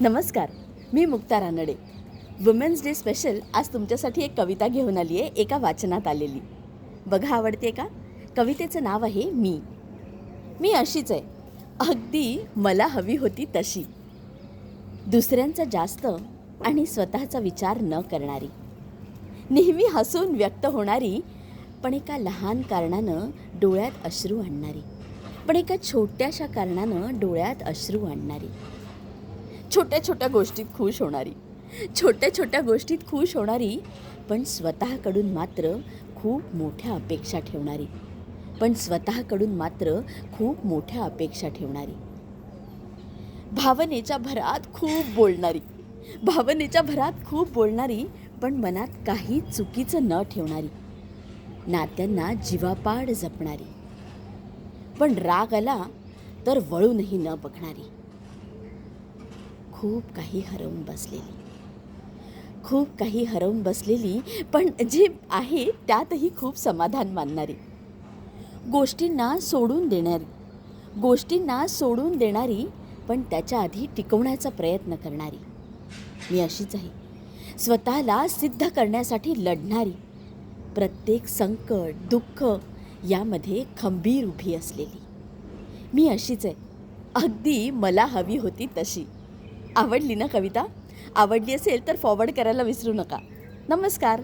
नमस्कार. मी Mukta Ranade. Women's day special आज तुमच्यासाठी एक कविता घेऊन आली आहे, एका वाचनात आलेली. बघा, आवडते का? कवितेचं नाव आहे मी. मी अशीच आहे, अगदी मला हवी होती तशी. दुसऱ्यांचा जास्त आणि स्वतःचा विचार न करणारी, नेहमी हसून व्यक्त होणारी, पण एका लहान कारणानं डोळ्यात अश्रू आणणारी, पण एका छोट्याशा कारणानं डोळ्यात अश्रू आणणारी. छोट्या छोट्या गोष्टीत खुश होणारी, छोट्या छोट्या गोष्टीत खुश होणारी, पण स्वतःकडून मात्र खूप मोठ्या अपेक्षा ठेवणारी, पण स्वतःकडून मात्र खूप मोठ्या अपेक्षा ठेवणारी. भावनेच्या भरात खूप बोलणारी, भावनेच्या भरात खूप बोलणारी, पण मनात काही चुकीचं न ठेवणारी. नात्यांना जीवापाड जपणारी, पण राग आला तर वळूनही न बघणारी. खूप काही हरवून बसलेली, खूप काही हरवून बसलेली, पण जे आहे त्यातही खूप समाधान मानणारी. गोष्टींना सोडून देणारी, गोष्टींना सोडून देणारी, पण त्याच्या आधी टिकवण्याचा प्रयत्न करणारी. मी अशीच आहे, स्वतःला सिद्ध करण्यासाठी लढणारी, प्रत्येक संकट दुःख यामध्ये खंबीर उभी असलेली. मी अशीच आहे, अगदी मला हवी होती तशी. आवडली ना कविता? आवडली असेल तर फॉरवर्ड करायला विसरू नका. नमस्कार.